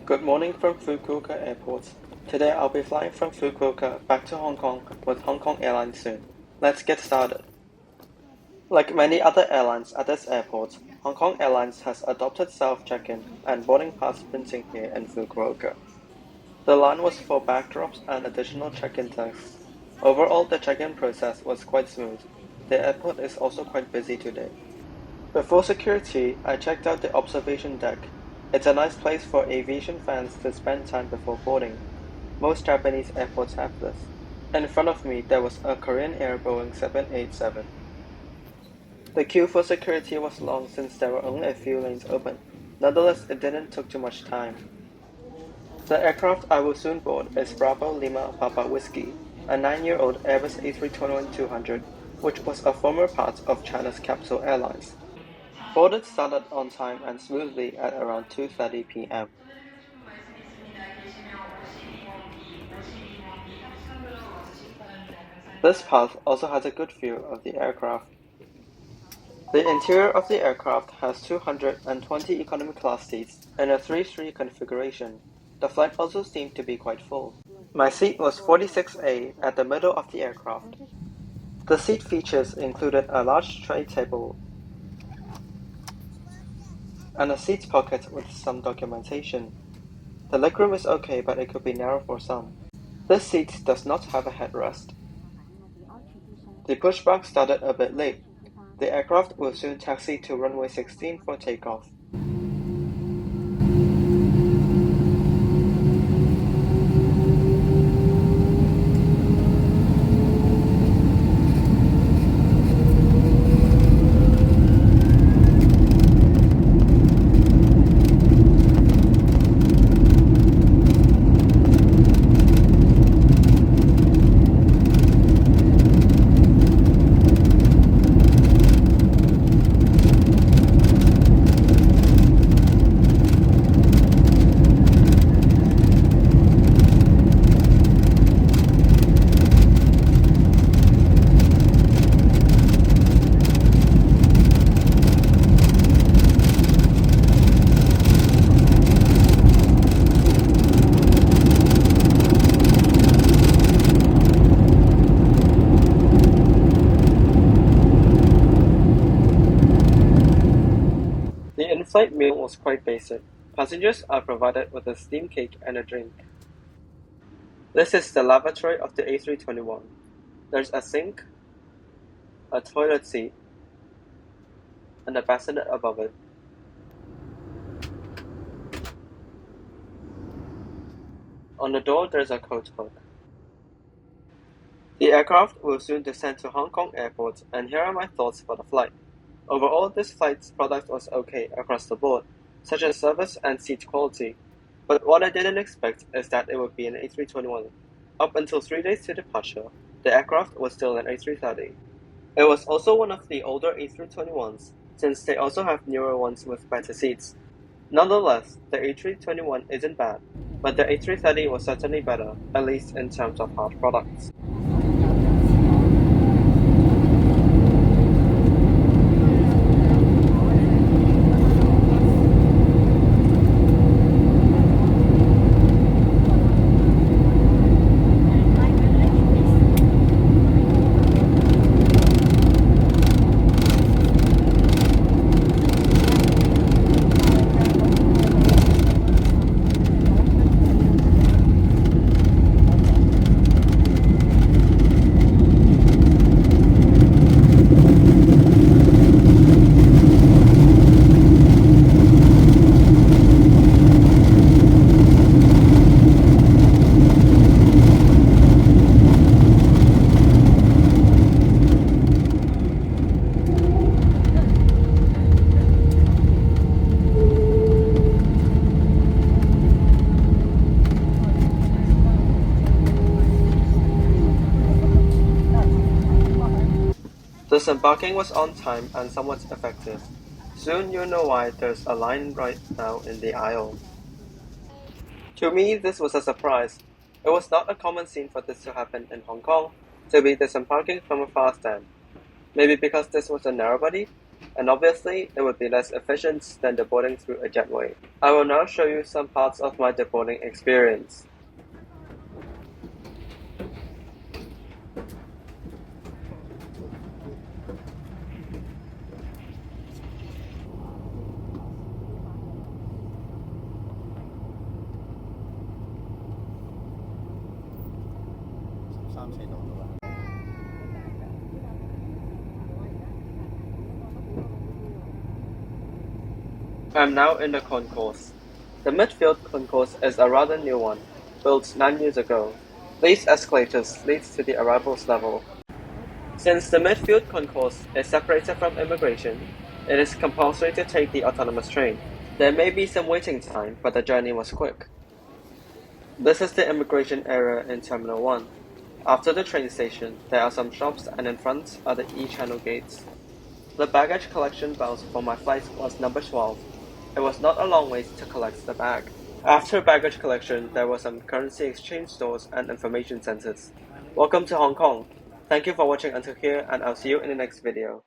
Good morning from Fukuoka Airport. Today I'll be flying from Fukuoka back to Hong Kong with Hong Kong Airline soon. Let's get started. Like many other airlines at this airport, Hong Kong Airlines has adopted self-check-in and boarding pass printing here in Fukuoka. The line was for backdrops and additional check-in desks. Overall, the check-in process was quite smooth. The airport is also quite busy today. Before security, I checked out the observation deck. It's a nice place for aviation fans to spend time before boarding. Most Japanese airports have this. In front of me, there was a Korean Air Boeing 787. The queue for security was long since there were only a few lanes open. Nonetheless, it didn't take too much time. The aircraft I will soon board is Bravo Lima Papa Whiskey, a 9-year-old Airbus A321-200, which was a former part of China's Capsule Airlines. Boarding started on time and smoothly at around 2:30 p.m. This path also has a good view of the aircraft. The interior of the aircraft has 220 economy class seats in a 3-3 configuration. The flight also seemed to be quite full. My seat was 46A at the middle of the aircraft. The seat features included a large tray table and a seat pocket with some documentation. The legroom is okay, but it could be narrow for some. This seat does not have a headrest. The pushback started a bit late. The aircraft will soon taxi to runway 16 for takeoff. The in-flight meal was quite basic. Passengers are provided with a steam cake and a drink. This is the lavatory of the A321. There's a sink, a toilet seat, and a bassinet above it. On the door there's a coat hook. The aircraft will soon descend to Hong Kong Airport, and here are my thoughts for the flight. Overall, this flight's product was okay across the board, such as service and seat quality. But what I didn't expect is that it would be an A321. Up until 3 days to departure, the aircraft was still an A330. It was also one of the older A321s, since they also have newer ones with better seats. Nonetheless, the A321 isn't bad, but the A330 was certainly better, at least in terms of hard products. Disembarking was on time and somewhat effective. Soon you'll know why there's a line right now in the aisle. To me, this was a surprise. It was not a common scene for this to happen in Hong Kong, to be disembarking from a fast stand. Maybe because this was a narrow body? and obviously it would be less efficient than deboarding through a jetway. I will now show you some parts of my deboarding experience. I'm now in the concourse. The midfield concourse is a rather new one, built 9 years ago. These escalators lead to the arrivals level. Since the midfield concourse is separated from immigration, it is compulsory to take the autonomous train. There may be some waiting time, but the journey was quick. This is the immigration area in Terminal 1. After the train station, there are some shops and in front are the E-channel gates. The baggage collection belt for my flight was number 12. It was not a long wait to collect the bag. After baggage collection, there were some currency exchange stores and information centers. Welcome to Hong Kong. Thank you for watching until here, and I'll see you in the next video.